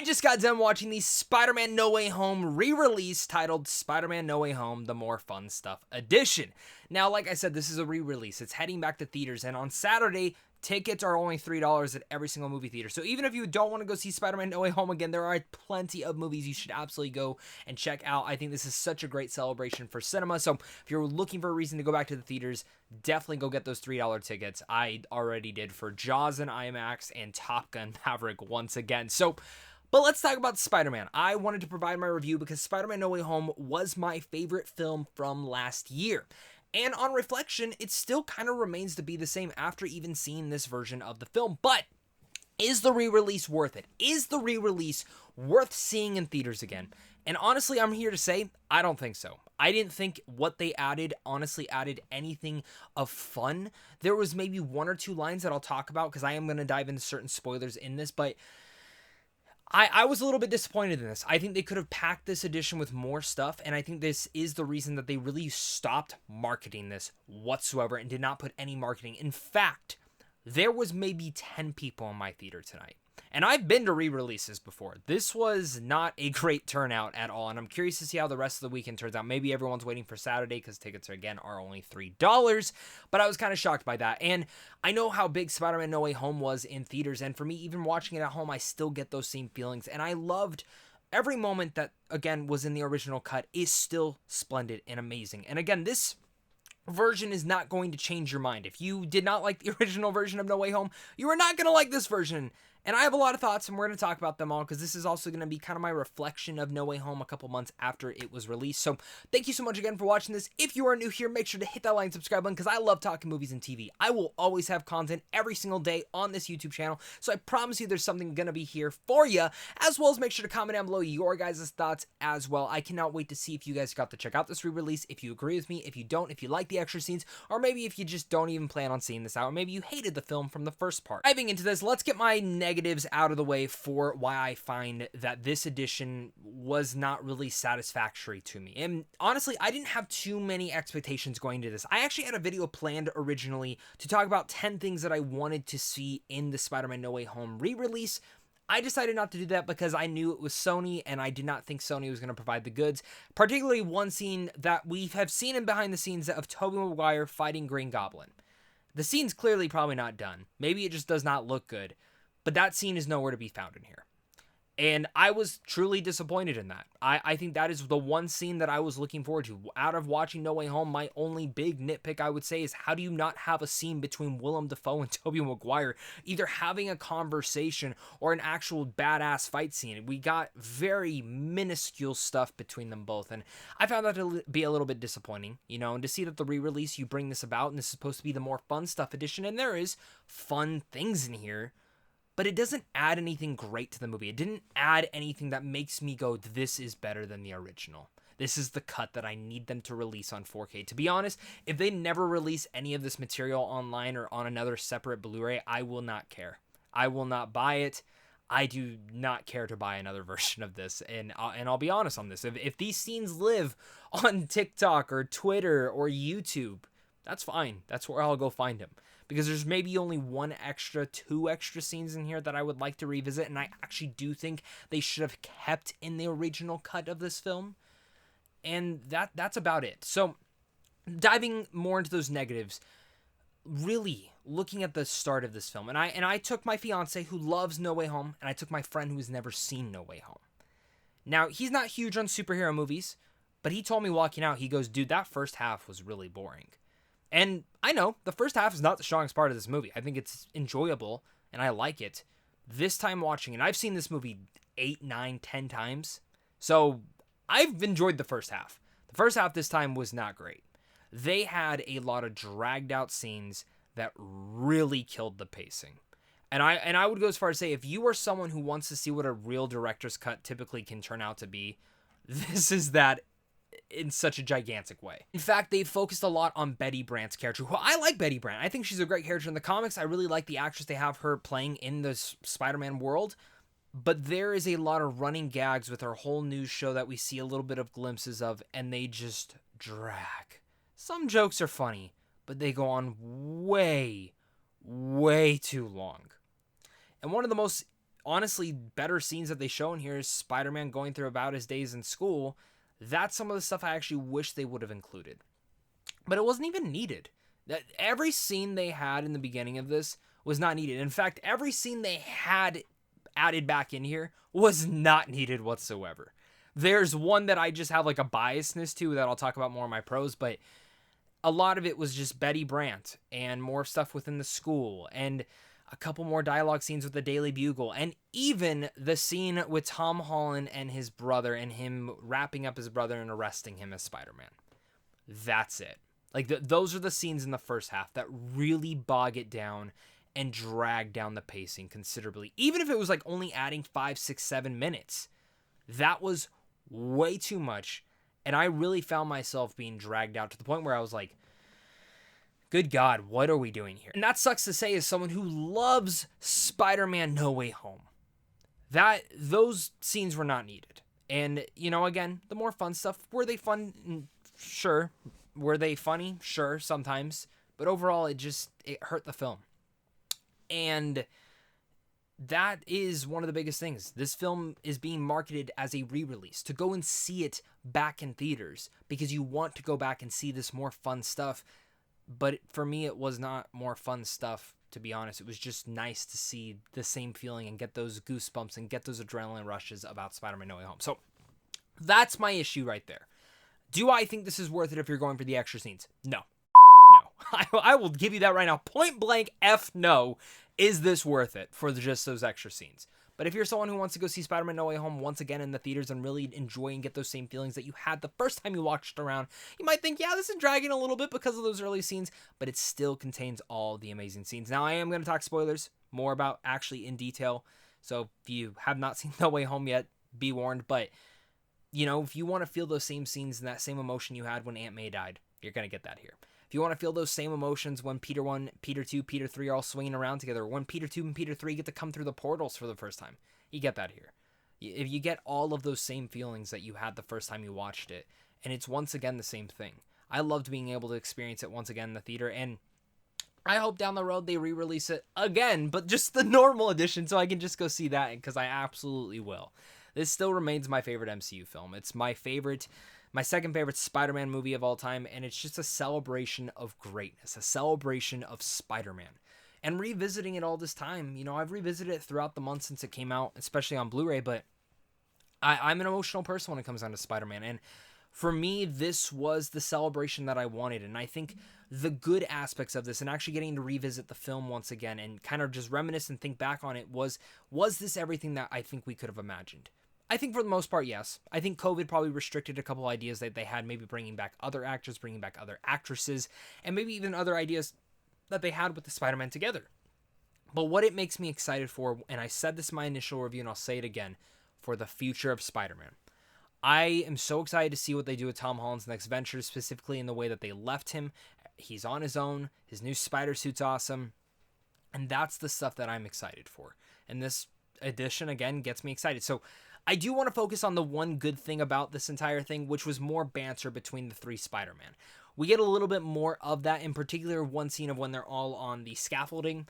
just got done watching the Spider-Man No Way Home re-release titled Spider-Man No Way Home, The More Fun Stuff Edition. Now, like I said, this is a re-release. It's heading back to theaters, and on Saturday, tickets are only $3 at every single movie theater. So even if you don't want to go see Spider-Man No Way Home again, there are plenty of movies you should absolutely go and check out. I think this is such a great celebration for cinema. So if you're looking for a reason to go back to the theaters, definitely go get those $3 tickets. I already did for Jaws in IMAX and Top Gun Maverick once again. But let's talk about Spider-Man. I wanted to provide my review because Spider-Man No Way Home was my favorite film from last year. And on reflection, it still kind of remains to be the same after even seeing this version of the film. But is the re-release worth it? Is the re-release worth seeing in theaters again? And honestly, I'm here to say, I don't think so. I didn't think what they added honestly added anything of fun. There was maybe one or two lines that I'll talk about because I am going to dive into certain spoilers in this, but I was a little bit disappointed in this. I think they could have packed this edition with more stuff, and I think this is the reason that they really stopped marketing this whatsoever and did not put any marketing. In fact, there was maybe 10 people in my theater tonight. And I've been to re-releases before. This was not a great turnout at all, and I'm curious to see how the rest of the weekend turns out. Maybe everyone's waiting for Saturday because tickets, again, are only $3, but I was kind of shocked by that. And I know how big Spider-Man No Way Home was in theaters, and for me, even watching it at home, I still get those same feelings, and I loved every moment that, again, was in the original cut is still splendid and amazing. And again, this version is not going to change your mind. If you did not like the original version of No Way Home, you are not going to like this version. And I have a lot of thoughts, and we're going to talk about them all because this is also going to be kind of my reflection of No Way Home a couple months after it was released. So thank you so much again for watching this. If you are new here, make sure to hit that like and subscribe button because I love talking movies and TV. I will always have content every single day on this YouTube channel, so I promise you there's something going to be here for you, as well as make sure to comment down below your guys' thoughts as well. I cannot wait to see if you guys got to check out this re-release, if you agree with me, if you don't, if you like the extra scenes, or maybe if you just don't even plan on seeing this out, or maybe you hated the film from the first part. Diving into this, let's get my negatives out of the way for why I find that this edition was not really satisfactory to me. And honestly, I didn't have too many expectations going into this. I actually had a video planned originally to talk about 10 things that I wanted to see in the Spider-Man No Way Home re-release. I decided not to do that because I knew it was Sony and I did not think Sony was going to provide the goods. Particularly one scene that we have seen in behind the scenes of Tobey Maguire fighting Green Goblin. The scene's clearly probably not done. Maybe it just does not look good. But that scene is nowhere to be found in here. And I was truly disappointed in that. I think that is the one scene that I was looking forward to. Out of watching No Way Home, my only big nitpick I would say is how do you not have a scene between Willem Dafoe and Tobey Maguire either having a conversation or an actual badass fight scene? We got very minuscule stuff between them both, and I found that to be a little bit disappointing, and to see that the re-release, you bring this about, and this is supposed to be the more fun stuff edition, and there is fun things in here, but it doesn't add anything great to the movie. It didn't add anything that makes me go, this is better than the original. This is the cut that I need them to release on 4K. To be honest, if they never release any of this material online or on another separate Blu-ray, I will not care. I will not buy it. I do not care to buy another version of this. And I'll be honest on this. If these scenes live on TikTok or Twitter or YouTube, that's fine. That's where I'll go find them. Because there's maybe only two extra scenes in here that I would like to revisit, and I actually do think they should have kept in the original cut of this film. And that's about it. So, diving more into those negatives, really looking at the start of this film, and I took my fiance who loves No Way Home, and I took my friend who has never seen No Way Home. Now, he's not huge on superhero movies, but he told me walking out, he goes, dude, that first half was really boring. And I know, the first half is not the strongest part of this movie. I think it's enjoyable, and I like it. This time watching, and I've seen this movie 8, 9, 10 times, so I've enjoyed the first half. The first half this time was not great. They had a lot of dragged out scenes that really killed the pacing. And I would go as far as say, if you are someone who wants to see what a real director's cut typically can turn out to be, this is that in such a gigantic way. In fact, they focused a lot on Betty Brant's character, who I like Betty Brant. I think she's a great character in the comics. I really like the actress they have her playing in the Spider-Man world. But there is a lot of running gags with her whole news show that we see a little bit of glimpses of, and they just drag. Some jokes are funny, but they go on way, way too long. And one of the most honestly better scenes that they show in here is Spider-Man going through about his days in school. That's some of the stuff I actually wish they would have included. But it wasn't even needed. That every scene they had in the beginning of this was not needed. In fact, every scene they had added back in here was not needed whatsoever. There's one that I just have like a biasness to that I'll talk about more in my pros, but a lot of it was just Betty Brant and more stuff within the school and a couple more dialogue scenes with the Daily Bugle, and even the scene with Tom Holland and his brother and him wrapping up his brother and arresting him as Spider-Man. That's it. Like, those are the scenes in the first half that really bog it down and drag down the pacing considerably. Even if it was like only adding 5, 6, 7 minutes, that was way too much. And I really found myself being dragged out to the point where I was like, good God, what are we doing here? And that sucks to say as someone who loves Spider-Man No Way Home. Those scenes were not needed. And, you know, again, the more fun stuff, were they fun? Sure. Were they funny? Sure, sometimes. But overall, it hurt the film. And that is one of the biggest things. This film is being marketed as a re-release, to go and see it back in theaters, because you want to go back and see this more fun stuff. But for me, it was not more fun stuff, to be honest. It was just nice to see the same feeling and get those goosebumps and get those adrenaline rushes about Spider-Man No Way Home. So that's my issue right there. Do I think this is worth it if you're going for the extra scenes? No. No. I will give you that right now. Point blank F no. Is this worth it for just those extra scenes? But if you're someone who wants to go see Spider-Man No Way Home once again in the theaters and really enjoy and get those same feelings that you had the first time you watched it around, you might think, yeah, this is dragging a little bit because of those early scenes, but it still contains all the amazing scenes. Now, I am going to talk spoilers, more about actually in detail. So if you have not seen No Way Home yet, be warned. But, you know, if you want to feel those same scenes and that same emotion you had when Aunt May died, you're going to get that here. If you want to feel those same emotions when Peter 1, Peter 2, Peter 3 are all swinging around together, when Peter 2 and Peter 3 get to come through the portals for the first time, you get that here. If you get all of those same feelings that you had the first time you watched it, and it's once again the same thing. I loved being able to experience it once again in the theater, and I hope down the road they re-release it again, but just the normal edition, so I can just go see that, because I absolutely will. This still remains my favorite MCU film. It's my second favorite Spider-Man movie of all time, and it's just a celebration of greatness, a celebration of Spider-Man. And revisiting it all this time, you know, I've revisited it throughout the months since it came out, especially on Blu-ray, but I'm an emotional person when it comes down to Spider-Man, and for me, this was the celebration that I wanted, and I think the good aspects of this, and actually getting to revisit the film once again, and kind of just reminisce and think back on it, was this everything that I think we could have imagined? I think for the most part, yes. I think COVID probably restricted a couple ideas that they had, maybe bringing back other actors, bringing back other actresses, and maybe even other ideas that they had with the Spider-Man together. But what it makes me excited for, and I said this in my initial review and I'll say it again, for the future of Spider-Man. I am so excited to see what they do with Tom Holland's next venture, specifically in the way that they left him. He's on his own. His new spider suit's awesome. And that's the stuff that I'm excited for. And this edition, again, gets me excited. So I do want to focus on the one good thing about this entire thing, which was more banter between the three Spider-Man. We get a little bit more of that, in particular one scene of when they're all on the scaffolding.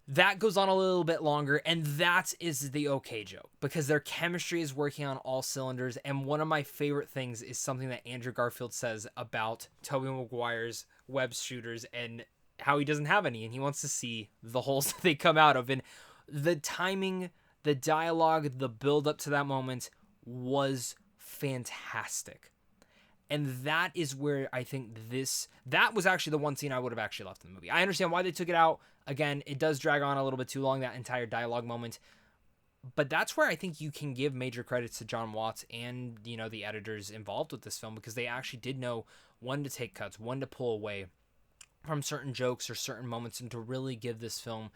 That goes on a little bit longer, and that is the okay joke, because their chemistry is working on all cylinders, and one of my favorite things is something that Andrew Garfield says about Tobey Maguire's web shooters and how he doesn't have any, and he wants to see the holes that they come out of, and the timing, the dialogue, the build up to that moment was fantastic. And that is where I think that was actually the one scene I would have actually left in the movie. I understand why they took it out. Again, it does drag on a little bit too long, that entire dialogue moment. But that's where I think you can give major credits to John Watts and, you know, the editors involved with this film, because they actually did know when to take cuts, when to pull away from certain jokes or certain moments, and to really give this film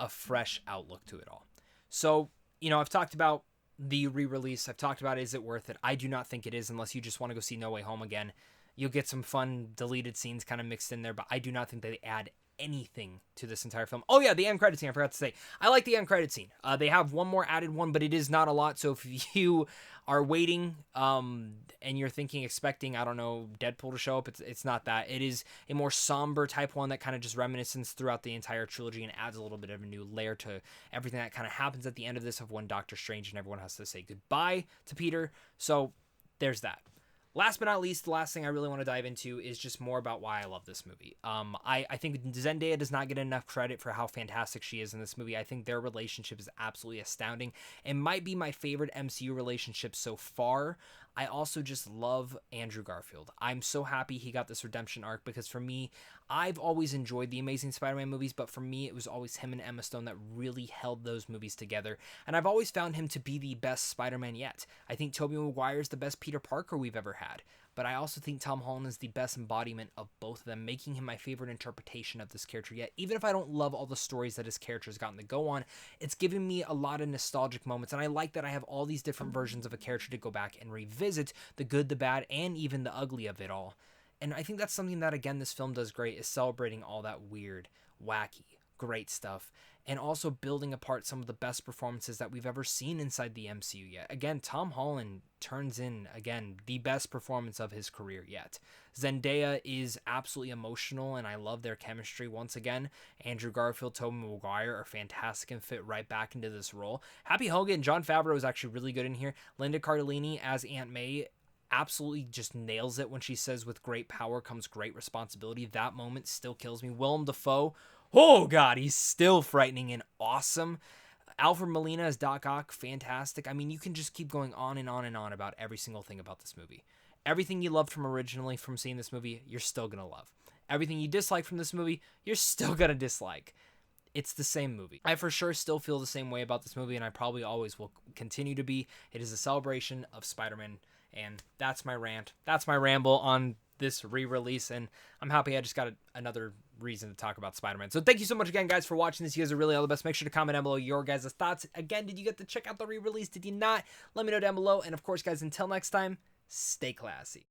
a fresh outlook to it all. So, you know, I've talked about the re-release. I've talked about, is it worth it? I do not think it is, unless you just want to go see No Way Home again. You'll get some fun deleted scenes kind of mixed in there, but I do not think they add anything to this entire film. Oh yeah, the end credit scene, I forgot to say. I like the end credit scene. They have one more added one, but it is not a lot. So if you are waiting and you're expecting, I don't know, Deadpool to show up, it's not that. It is a more somber type one that kind of just reminiscence throughout the entire trilogy and adds a little bit of a new layer to everything that kind of happens at the end of this, of when Doctor Strange and everyone has to say goodbye to Peter. So there's that. Last but not least, the last thing I really want to dive into is just more about why I love this movie. I think Zendaya does not get enough credit for how fantastic she is in this movie. I think their relationship is absolutely astounding. It might be my favorite MCU relationship so far. I also just love Andrew Garfield. I'm so happy he got this redemption arc, because for me, I've always enjoyed the Amazing Spider-Man movies, but for me, it was always him and Emma Stone that really held those movies together, and I've always found him to be the best Spider-Man yet. I think Tobey Maguire is the best Peter Parker we've ever had, but I also think Tom Holland is the best embodiment of both of them, making him my favorite interpretation of this character yet. Even if I don't love all the stories that his character has gotten to go on, it's given me a lot of nostalgic moments, and I like that I have all these different versions of a character to go back and revisit, the good, the bad, and even the ugly of it all. And I think that's something that, again, this film does great, is celebrating all that weird, wacky, great stuff, and also building apart some of the best performances that we've ever seen inside the MCU yet. Again, Tom Holland turns in, again, the best performance of his career yet. Zendaya is absolutely emotional, and I love their chemistry once again. Andrew Garfield, Tobey Maguire are fantastic and fit right back into this role. Happy Hogan and Jon Favreau is actually really good in here. Linda Cardellini as Aunt May absolutely just nails it when she says, with great power comes great responsibility. That moment still kills me. Willem Dafoe, oh god, he's still frightening and awesome. Alfred Molina as Doc Ock, fantastic. I mean, you can just keep going on and on and on about every single thing about this movie. Everything you loved from originally from seeing this movie, you're still gonna love. Everything you dislike from this movie, you're still gonna dislike. It's the same movie. I for sure still feel the same way about this movie, and I probably always will continue to be. It is a celebration of Spider-Man. And that's my rant. That's my ramble on this re-release. And I'm happy I just got another reason to talk about Spider-Man. So thank you so much again, guys, for watching this. You guys are really all the best. Make sure to comment down below your guys' thoughts. Again, did you get to check out the re-release? Did you not? Let me know down below. And of course, guys, until next time, stay classy.